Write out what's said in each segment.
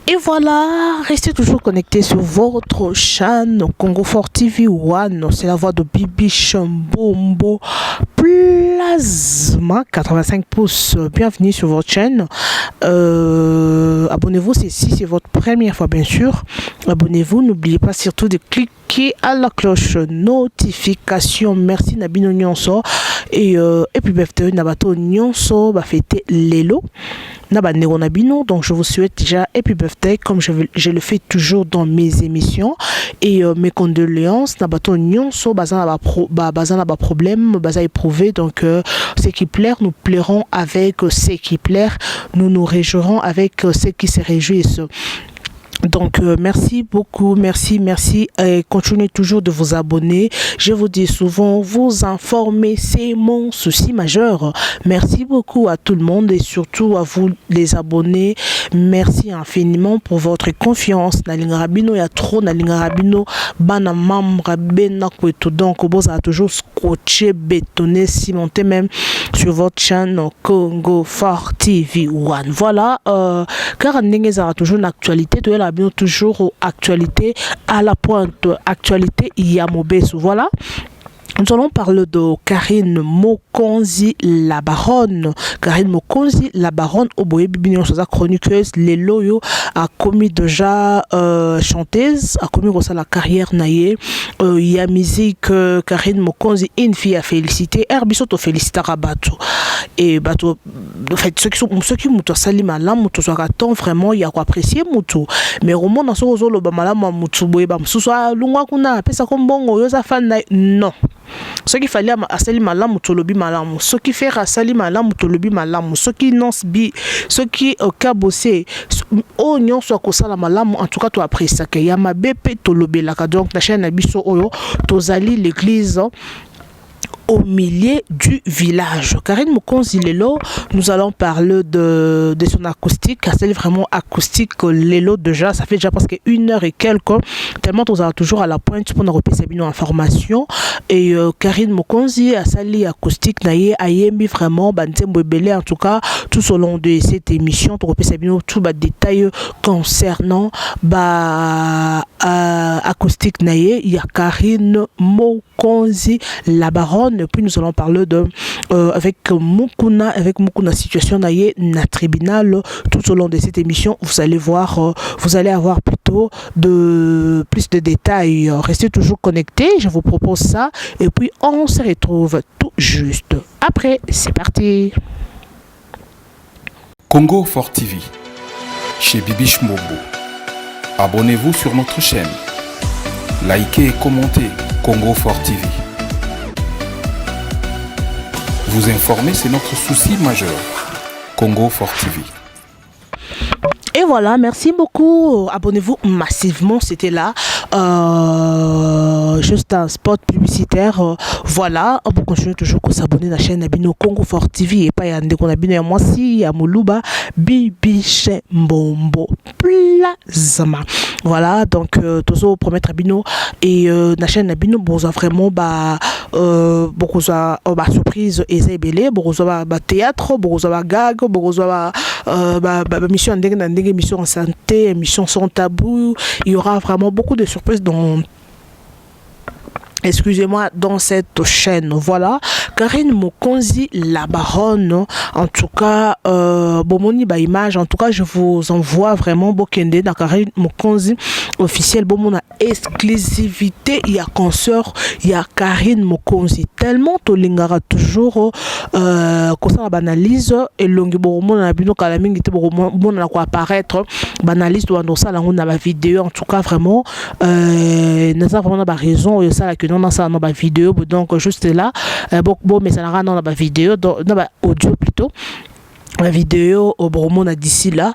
Et voilà, restez toujours connectés sur votre chaîne Congo Fort TV One. C'est la voix de Bibi Chambombo Plasma 85 pouces. Bienvenue sur votre chaîne. Abonnez-vous si c'est votre première fois, bien sûr. Abonnez-vous, n'oubliez pas surtout de cliquer à la cloche notification. Merci Nabino Nyonso. Et puis birthday Nabato Nyonso va fêter Lelo. Nabino, donc je vous souhaite déjà happy birthday comme je le fais toujours dans mes émissions et mes condoléances. Nabato Nyonso bazana ba problème baza éprouvé, donc ceux qui plairent nous plairons avec ceux qui plairent, nous nous réjouirons avec ceux qui se réjouissent. Donc merci beaucoup, merci et continuez toujours de vous abonner. Je vous dis souvent, vous informer c'est mon souci majeur. Merci beaucoup à tout le monde et surtout à vous les abonnés. Merci infiniment pour votre confiance. Nalingarabino il y a trop Nalingarabino bana membre bena kweto, donc vous a toujours scotché, bétonné, cimenté même sur votre chaîne Congo Fort TV One. Voilà, car Ndenge a toujours une actualité, toujours actualité à la pointe, actualité Yamobesu. Voilà. Nous allons parler de Karine Mokonzi la baronne. Karine Mokonzi la baronne au boye bibinion sa chroniqueuse les loyo a commis déjà chanteuse, a commis aussi la carrière naïe. Il y a musique Karine Mokonzi une fille à féliciter. Herbiso to féliciter Rabato. Et bateau en fait ceux qui muto sali malamu muto soit temps vraiment il y a quoi apprécier muto. Mais au monde dans ce zolo ba malamu muto boye ba msusa lungwa kuna pesa kombongo yo za fan non. Ce qui fallait à sali malamu tolobi malamu, ce qui fait à sali malamu tolobi malamu, ce qui non bi, ce qui kabossé o nyon soit ko sala malamu, en tout cas tu apprécies ça que ya mabepe tolobi la donc la chaîne biso oyo tozali l'église au milieu du village. Karine Mokonzi Lelo, nous allons parler de son acoustique. C'est vraiment acoustique Lelo déjà, ça fait déjà presque 1 heure et quelques, tellement on a toujours à la pointe pour nous repérer une information. Et Karine Mokonzi a sali acoustique naïe ayembi vraiment bantembo belé, en tout cas tout au long de cette émission pour repérer tout bas détails concernant acoustique naïe. Il y a Karine Mokonzi la baronne. Et puis nous allons parler de avec Mukuna situation naïe na tribunal. Tout au long de cette émission vous allez voir, vous allez avoir plutôt plus de détails. Restez toujours connectés, je vous propose ça et puis on se retrouve tout juste après. C'est parti. Congo Fort TV chez Bibi Chambombo. Abonnez-vous sur notre chaîne, likez et commentez Congo Fort TV. Vous informer, c'est notre souci majeur. Congo Fort TV. Et voilà, merci beaucoup. Abonnez-vous massivement. C'était là juste un spot publicitaire. Voilà, on peut continuer toujours à s'abonner à la chaîne Abino Congo Fort TV et pas yande qu'on abino à moi si à Moluba Bibi Chambombo Plasma. Voilà, donc toujours promettre Abino et la chaîne Abino bon vraiment beaucoup de surprise et c'est belé, beaucoup de théâtre, beaucoup de gag, beaucoup de mission émission en santé, émission sans tabou. Il y aura vraiment beaucoup de surprises dans cette chaîne. Voilà, Karine Mokonzi la baronne, en tout cas bomoni ba image, en tout cas je vous envoie vraiment bokende dans Karine Mokonzi officiel bomona exclusivité, il y a concert, il y a Karine Mokonzi tellement tolingara toujours comme ça banalise et longi bomona na bino kala mingi te bomona na ko apparaître banalise doit ça là on a la vidéo, en tout cas vraiment n'a ça vraiment pas raison et ça là que non dans ça dans la vidéo, donc juste là bon mais ça n'a rien dans la vidéo dans la audio plutôt. La vidéo au Bromona d'ici là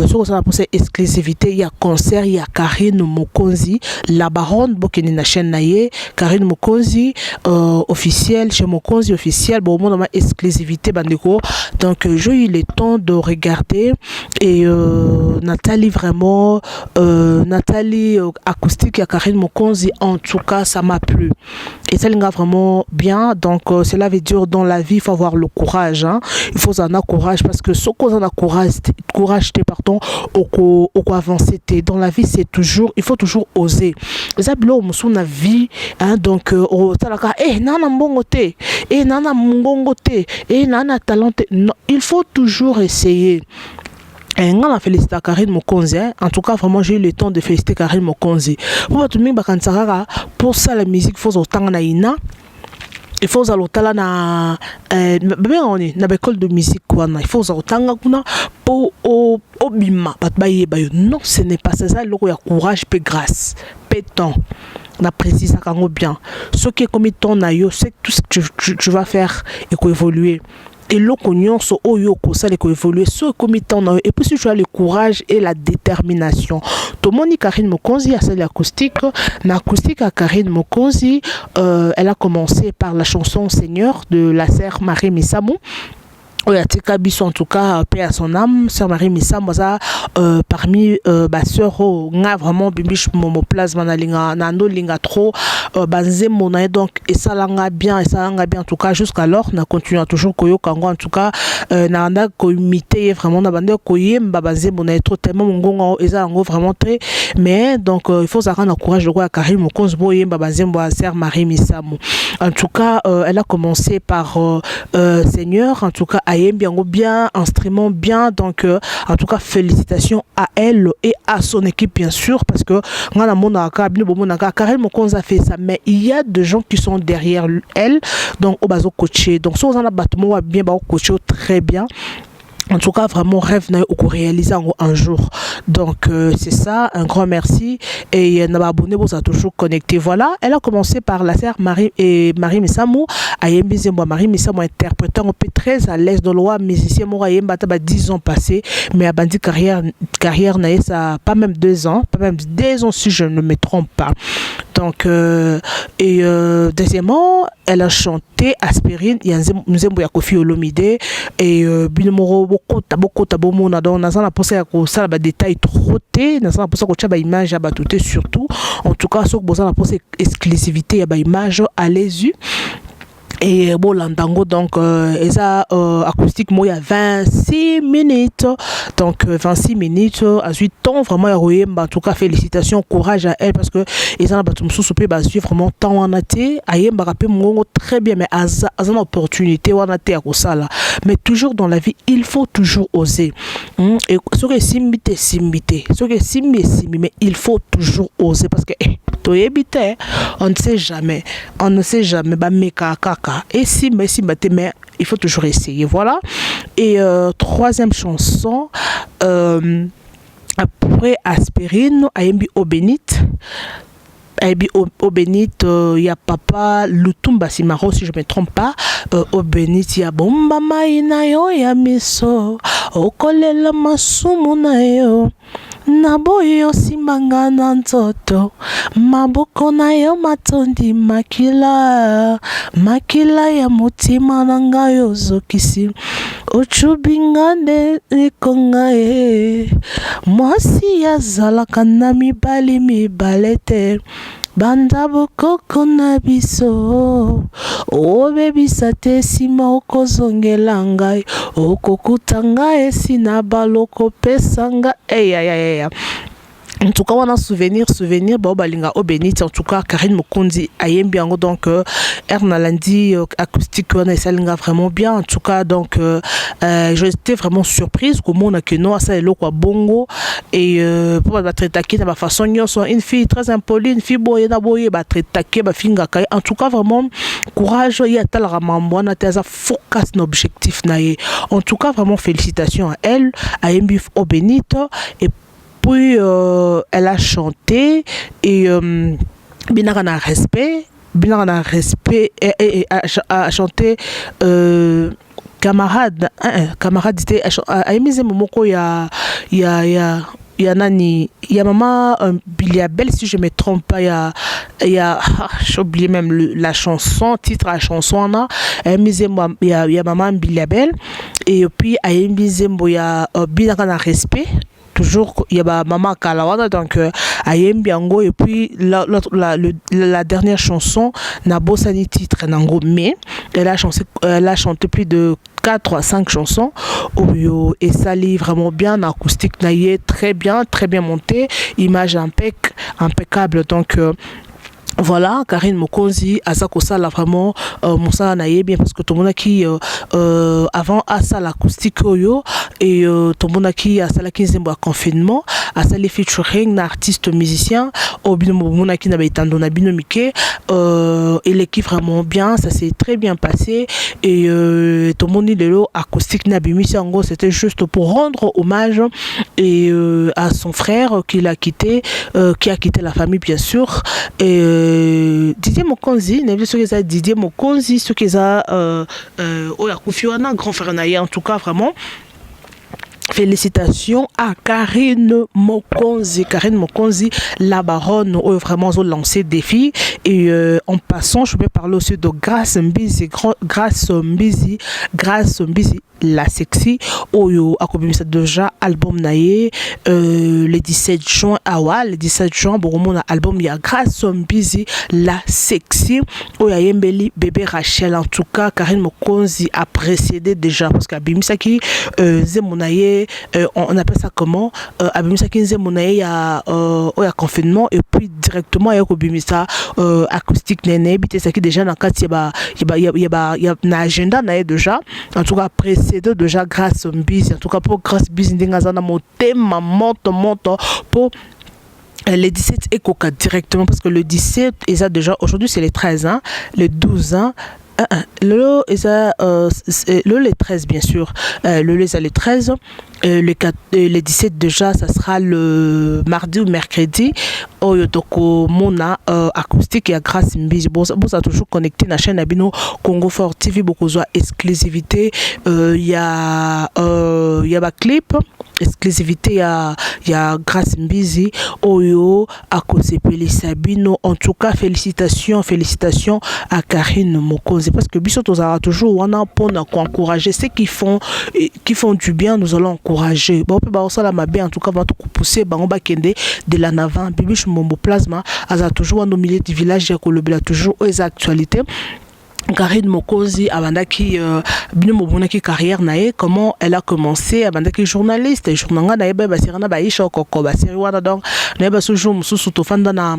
sur ça pour cette exclusivité, il y a concert, il y a Karine Mokonzi la baronne bokeni na chaîne naie Karine Mokonzi officiel chez Mokonzi officiel Bromona ma exclusivité bandeko. Donc j'ai eu le temps de regarder et Nathalie vraiment Nathalie acoustique à Karine Mokonzi, en tout cas ça m'a plu et ça linga vraiment bien. Donc cela veut dire dans la vie il faut avoir le courage, hein. Il faut en avoir courage parce que ce qu'on a courage pardon au avancer dans la vie, c'est toujours, il faut toujours oser. Ça bilo musu na vie, hein. Donc au talaka nana mbongo te, nana mbongo te, nana talent te. Non, il faut toujours essayer. Et on a félicité Karine Mokonzi. En tout cas, vraiment, j'ai eu le temps de féliciter Karine Mokonzi. Pour ça, la musique, il faut autant na ina. Il faut autant na l'école de musique. Il faut autant pour obima. Non, ce n'est pas ça. Il y a courage, peu grâce, peu temps. On apprécie ça quand bien. Ce qui est comme ton aïe, c'est tout ce que tu vas faire et qu'on évolue. Et l'oconion so oyo ko ça les ko évoluer ce comité et puis si tu as le courage et la détermination. To moni Karine Mokonzi a celle acoustique na acoustique à Karine Mokonzi, elle a commencé par la chanson Seigneur de la sœur Marie Missamou. Oyatika biso en tout cas paix à son âme, sœur Marie Missamou ça parmi sœur nga vraiment bibish momo plasma na linga na ndo linga trop banze mona donc et ça langa bien en tout cas jusqu'alors na continue toujours koyo kango en tout cas na anda ko imiter vraiment na bande koyemba banze mona trop tellement mongongo et ça ngo vraiment très mais donc il faut ça rendre courage de quoi Karine Mokonzi boyemba banze mbo sœur Marie Missamou. En tout cas elle a commencé par Seigneur, en tout cas bien, instrument bien, donc en tout cas félicitations à elle et à son équipe bien sûr parce que Karine Mokonzi a fait ça, mais il y a des gens qui sont derrière elle, donc au bazo coaché, donc si on a battement bien coaché très bien. En tout cas, vraiment rêve n'a eu réalisé un jour. Donc c'est ça, un grand merci. Et n'a abonné, vous a toujours connecté. Voilà, elle a commencé par la sœur Marie Missamou. Marie Missamou interprétant un peu très à l'aise dans le roi musicien. Moi, il y a 10 ans passés, mais a bandi carrière n'a ça pas même 2 ans, pas même 2 ans si je ne me trompe pas. Donc deuxièmement, elle a chanté Aspirine, il y a Nzembo ya Koffi Olomide et Binomoro beaucoup tabomona donc na ça pensé à ça ba détail trop té na ça pensé que ba image ba tout surtout en tout cas ce que ça pensé exclusivité ya ba image allez-y. Et bon, l'andango, donc, ça acoustique, moi, il y a 26 minutes. Donc, 26 minutes, à 8 temps, vraiment, en tout cas, félicitations, courage à elle, parce que, ils ont suivre vraiment tant en été, très bien, mais à une opportunité, on a été à ça là. Mais toujours dans la vie, il faut toujours oser. Et ce que simité, mais il faut toujours oser, parce que, on ne sait jamais, bah, et si mais il faut toujours essayer, voilà. Et troisième chanson après Aspirine, Ayembi Obénite. Obénite, il y a Papa Lutumba Simaro, si je ne me trompe pas. Obénite, il y a Bomba Maïnayo, il y a Miso, Okolela Masumu Nayo. Naboyo simanga na nzoto maboko na yo matondi makila ya mutima na ngai ozokisi ochubingane ekonga mwasi azalaka na mibale te banda bokoko na biso obebisa te nsima okozongela ngai okokuta ngai esina baloko pesa ngai eyayaya. En tout cas, on a souvenir, balinga Obénite, en tout cas, Karine Mokonzi, ayembi ango, donc, Ernalandi, acoustique, on a salinga vraiment bien, en tout cas, donc, j'étais vraiment surprise, comment on a que non, ça est là, quoi, bongo, et, pour la traiter de ma façon, une fille très impolie, une fille boye, bah, traiter, bah, finga, en tout cas, vraiment, courage, il y a tel ramambo, on a tel focus, l'objectif, en tout cas, vraiment, félicitations à elle, ayembi Obénite, et puis elle a chanté et bien respect et a chanté camarade était a émis momoko ya nani ya maman Biliabel si je me trompe pas il y a j'ai oublié même la chanson titre la chanson là il y a maman Biliabel et puis a émis il y a bien respect toujours il y a ba maman Kalawana donc ayembi yango et puis la dernière chanson na bosani titre nango mais elle a chanté plus de 4 à 5 chansons et ça lit vraiment bien acoustique naïe très bien monté image impeccable donc voilà, Karine Mokonzi, Azako Sala vraiment, Moussa Naye bien parce que tout le monde qui avant à ça l'acoustique yo et tout le monde qui a ça la 15e confinement, à ça les featuring d'artistes musiciens, au bino qui n'a pas été dans binomike et l'équipe vraiment bien, ça s'est très bien passé et tout le monde dit le acoustique Nabimisi en gros c'était juste pour rendre hommage et à son frère qui a quitté la famille bien sûr et Didier Mokonzi, Didier Mokonzi, ce qu'ils a Koufiwana, grand frère Naye, en tout cas vraiment. Félicitations à Karine Mokonzi. Karine Mokonzi, la baronne, vraiment ont lancé défi. Et en passant, je vais parler aussi de Grace Mbizi, la sexy. Oyo a commencé déjà album naïe le 17 juin. Le 17 juin, bon, mon album il y a Grace Mbizi, la sexy. Oyo Yembeli, bébé Rachel. En tout cas, Karine Mokonzi a précédé déjà parce qu'Abimisaki, Zemonaye. On appelle ça comment Abimisa Kinze Monaye a confinement et puis directement il y a Kobimisa acoustique nene bité ça qui déjà dans quatre il y a un agenda nae déjà en tout cas précédé déjà Grâce Mbizi en tout cas pour Grâce Mbizi ndengazana motema moto pour les 17 écoca directement parce que le 17 et ça déjà aujourd'hui c'est les 13 ans les 12 ans le les 13 bien sûr le les 13 les 17 déjà ça sera le mardi ou mercredi Oyotoko Mona acoustique et à Grace Mbizi bon ça toujours connecté na chaîne Abino Congo Fort TV beaucoup de exclusivité il y a clip exclusivité il y a Grace Mbizi Oyo à cause Sabino en tout cas félicitations à Karine Mokonzi parce que biso tozara toujours wana pour encourager ceux qui font du bien nous allons encourager bon peut ça la mabe en tout cas va tout pousser bango bakende de la navant Bibiche Mombo Plasma aza toujours au milieu du village ya kolobela toujours aux actualités Karine Mokonzi abandaki bino mobonaki carrière nae comment elle a commencé abandaki journaliste journanga nae ba sirana ba isha koko ba siri wana donc nae ba toujours mususu to fanda na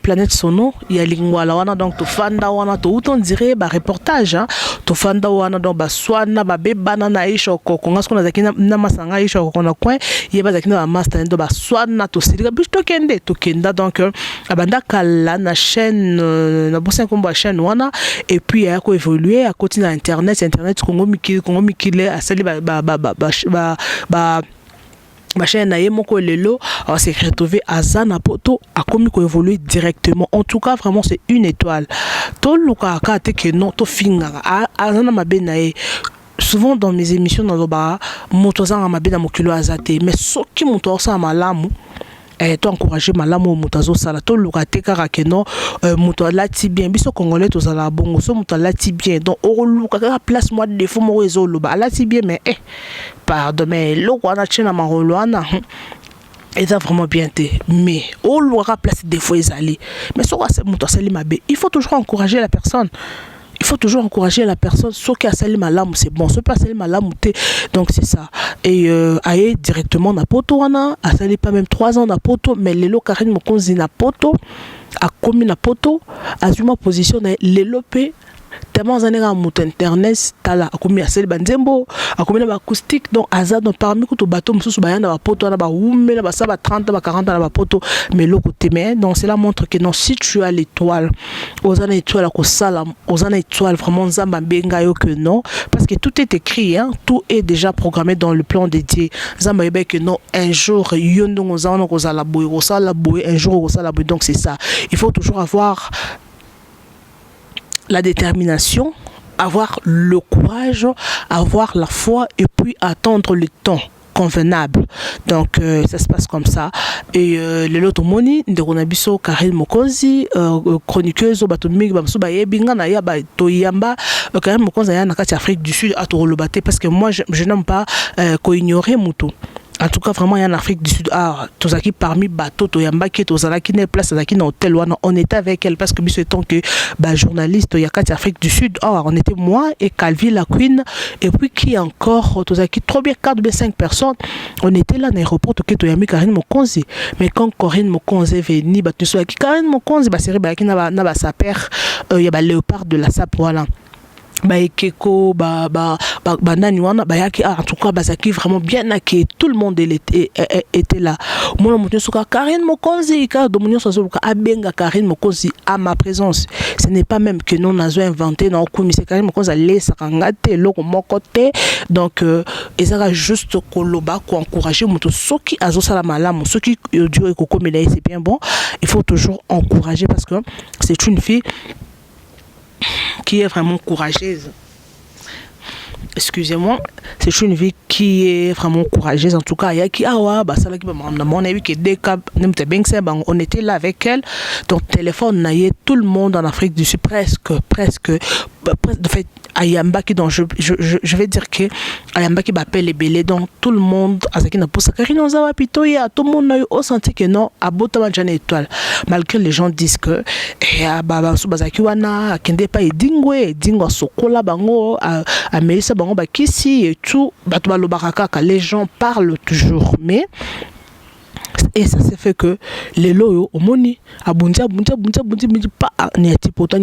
planète sono ya lingwala wana donc to fanda wana to autant dirait ba reportage to fanda wana donc ba swana ba bebana na isha koko ngasko na zakina na masanga isha koko na coin yeba zakina ba master ndo ba swana to sirika bicho to kenda donc abandaka la na chaîne na bossa komba chaîne wana et puis il a évolué à côté d'internet Congo Mikile a sali ma chaîne naie moko lelo on s'est retrouvé à Zana poto a commis ko évoluer directement en tout cas vraiment c'est une étoile to luka ka te que non to finga a Zana mabenae souvent dans mes émissions dans loba moto za mabena mokilo azate mais soki moto sa malamu to encourager malamu mutazo sala to lukate kaka keno muto lati bien biso congolais to sala bongo so muto lati bien donc o luka ka place moi de défaut mo rezo loba lati bien mais pardon mais lo wana chena marolwana et ça vraiment bien té mais o luka place défaut ezali mais so ka muto sali mabe il faut toujours encourager la personne. Il faut toujours encourager la personne, sauf qui a sali malamu, c'est bon, sauf pas sali malamu, donc c'est ça. Et aille directement na poto wana, a sali pas même 3 ans na poto, mais lelo Karine Mokonzi na poto, a commis na poto, a zuma position na lelo pe tellement zanera moto internet tala a commis a sali banzembo, a commis na acoustique, donc azad donc parmi kuto bateau mususu bayana ba poto na ba wume na ba sa ba 30 ba 40 na ba poto, mais le côté mais donc cela montre que non si tu as l'étoile, aux an étoile ko sala, aux an étoile vraiment zamba benga yo que non parce que tout est écrit tout est déjà programmé dans le plan dédié. Zamba yebe que non un jour yondo ngozana ko sala boy ko sala boy un jour ko sala boy donc c'est ça. Il faut toujours avoir la détermination, avoir le courage, avoir la foi et puis attendre le temps convenable. Donc ça se passe comme ça. Et le loto moni de Ronabiso Karine Mokonzi chroniqueuse au bateau mig bamso ba yebinga na ya ba to yamba Karine Mokonzi ya na kati Afrique du Sud à to lobate parce que moi je n'aime pas ko ignorer muto. en tout cas vraiment il y a en Afrique du Sud tozaki parmi bateau toyambaki tozalaki na place tozalaki na hôtel wana on était avec elle parce que biso étant que journaliste il y a quatre Afrique du Sud on était moi et Calvi la Queen et puis qui encore tozalaki 4 ou 5 personnes on était là dans l'aéroport toyami Karine Mokonzi mais quand Karine Mokonzi est venue bato soki Karine Mokonzi série ba ki na ba saper il y a léopard de la SAP voilà ekeko nani wana bayaki en tout cas bazaki vraiment bien accueilli tout le monde était là moi mon soka Karine Mokonzi ka domunyo sozoka abenga Karine Mokonzi à ma présence ce n'est pas même que nous avons inventé na ko c'est Karine Mokonzi laisse ngate loko mokote donc ezaka juste koloba ko encourager moto soki azosala malamu soki audio ekokomela c'est bien bon il faut toujours encourager parce que c'est une fille qui est vraiment courageuse. Excusez-moi, c'est une vie qui est vraiment courageuse. En tout cas, il y a qui on était là avec elle. Donc téléphone, tout le monde en Afrique du Sud presque. En fait, Ayambaki, donc je vais dire que Ayambaki m'appelle les bélés, donc tout le monde a ça qui n'a pas ça. Karine Ozawa Pito, ya tout le monde a eu au senti que non, à Botama Jane étoile. Malgré les gens disent que Baba Subazaki wana, Kende pa edingwe, dingwa sokola bango, a Melissa bango bakisi et tout, Batba Lobaraka, les gens parlent toujours, mais et ça s'est fait que les loyaux au moni abunja pas niatipoto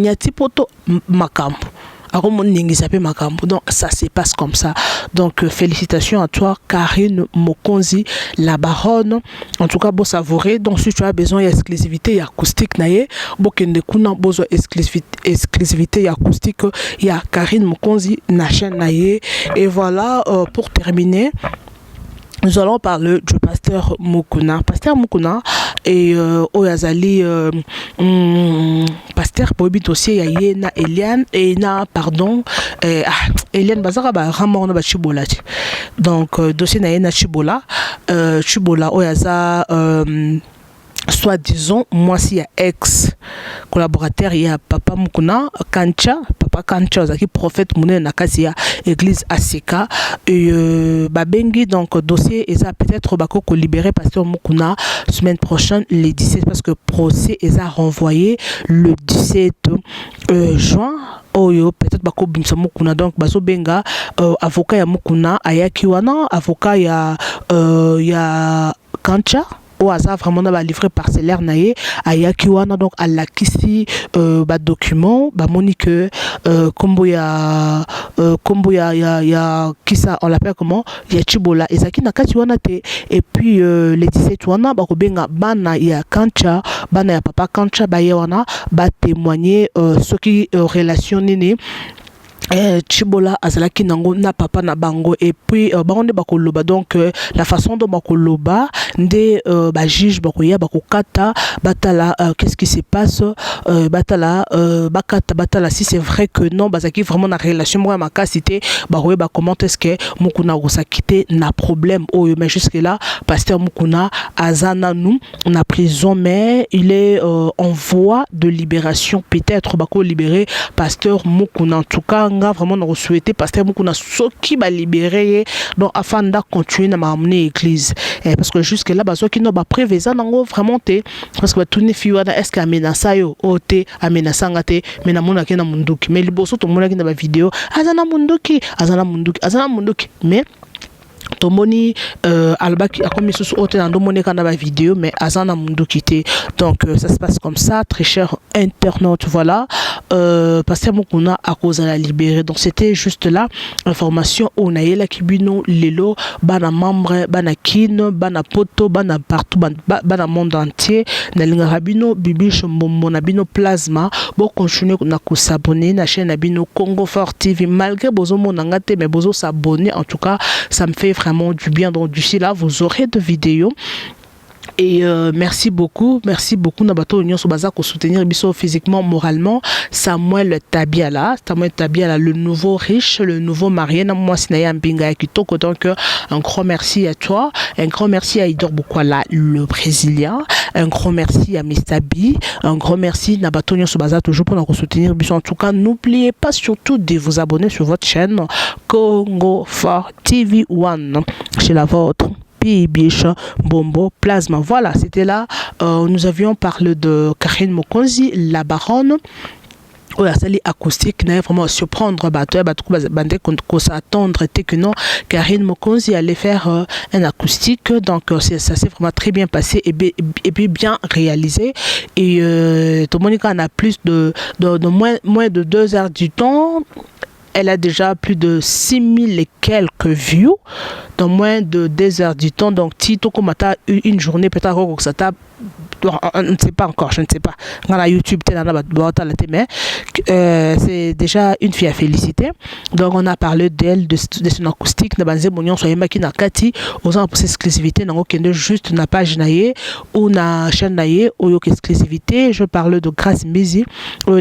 makambo donc ça se passe comme ça donc félicitations à toi Karine Mokonzi la baronne en tout cas beau savourer donc si tu as besoin d'exclusivité acoustique naie bokende kuna besoin exclusivité acoustique il y a Karine Mokonzi na chaîne naie et voilà pour terminer nous allons parler du pasteur Mukuna. Pasteur Mukuna et Oyazali pasteur Bobi dossier Yayena Eliane et na pardon Eliane Bazara ba Ramon ba Chibola. Donc dossier na Yena Chibola Oyaza soit disons moi si y a ex collaborateur il y a papa Mukuna papa Kancha qui prophète mouné na kasi ya église Aseka et babengi donc dossier eza peut-être bako libérer pasteur Mukuna semaine prochaine les 17 parce que procès eza renvoyé le 17 juin oyo peut-être bako bimsa Mukuna donc bazo benga avocat ya Mukuna ayaki wana avocat ya Kancha hasard vraiment va livrer parcellaire naé ayaki wana donc à la kisi document monique combo ya kisa on l'appelle comment ya Chibola ezaki na kati wana te et puis les 17 wana ba kobenga bana ya Kancha bana ya papa Kancha ba wana ba témoigner ce qui relation nini Chibola azalaki nango na papa na bango et puis bango nde bakoloba donc la façon dont bakoloba nde ba juge bakoya bakokata batala qu'est-ce qui se passe batala batala si c'est vrai que non bazaki vraiment na relation moi ma casité bakoya ba comment est-ce que Mukuna osakité na problème mais jusque là pasteur Mukuna azana nous na prison mais il est en voie de libération peut-être bako libérer pasteur Mukuna en tout cas vraiment nous souhaiter pasteur Mukuna soki ba libérer donc afin de continuer na m'amener église parce que jusque là baso qui no ba préveza nango vraiment te parce que tout ne fiwana est-ce que amenasa yo ote amenasa ngate mais na mona ke na munduki mais liboso to mona ke na ba vidéo azana munduki mais tomoni albaki akomi sous hôtel dans domone kana ba vidéo mais azana mundu quitté donc ça se passe comme ça très cher internaute voilà pasteur Mukuna à cause de la libérer donc c'était juste là information on a la kibino lelo bana membre bana kin bana poto bana partout bana monde entier na linga rabino bibiche mbombo na bino plasma bo continuer na ko s'abonner na chaîne na bino Congo Fort TV malgré bozo monanga te mais bozo s'abonner en tout cas ça me fait vraiment du bien donc d'ici là vous aurez de vidéos et merci beaucoup Nabato Union Sobaza pour soutenir Bisso physiquement moralement Samuel Tabiala le nouveau riche le nouveau marié na moi Sinaya Mbinga Kitoko donc un grand merci à toi un grand merci à Idor Bukwala le brésilien un grand merci à Mistabi un grand merci Nabato Union Sobaza toujours pour nous soutenir Bisso en tout cas n'oubliez pas surtout de vous abonner sur votre chaîne Congo Fort TV 1 chez la vôtre. Bibish Mbombo Plasma. Voilà, c'était là. Nous avions parlé de Karine Mokonzi, la baronne. Oui, ça acoustique, n'a vraiment surprendre qu'on s'attendre était que non, Karine Mokonzi allait faire un acoustique, donc ça s'est vraiment très bien passé et puis bien réalisé. Et tout le monde en a plus de moins de 2 heures du temps. Elle a déjà plus de 6000 et quelques views dans moins de 2 heures du temps. Donc, Tito, comme une journée, peut-être que ça tape. On ne sait pas encore, je ne sais pas. Dans la YouTube, c'est déjà une fille à féliciter. Donc, on a parlé d'elle, de son acoustique. Aux ans pour cette exclusivité, juste na page naie ou na chaîne naie ou exclusivité. Je parle de Grace Mizi,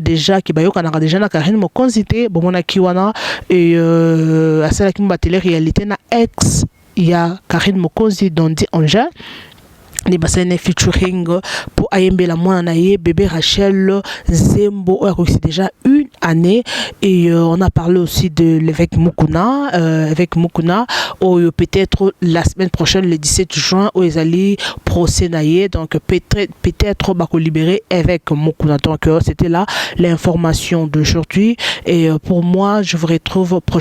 déjà qui a déjà na Karine Mokonzi, bon on a kiwana et à celle qui m'a télé-réalité na ex il y a Karine Mokonzi Dondi Angel. Les bassins featuring pour Ayembe la Moanaye, bébé Rachel Zembo, c'est déjà une année. Et on a parlé aussi de l'évêque Mukuna, où peut-être la semaine prochaine, le 17 juin, où ils allaient procès naïe. Donc peut-être va libérer avec Mukuna. Donc c'était là l'information d'aujourd'hui. Et pour moi, je vous retrouve prochainement.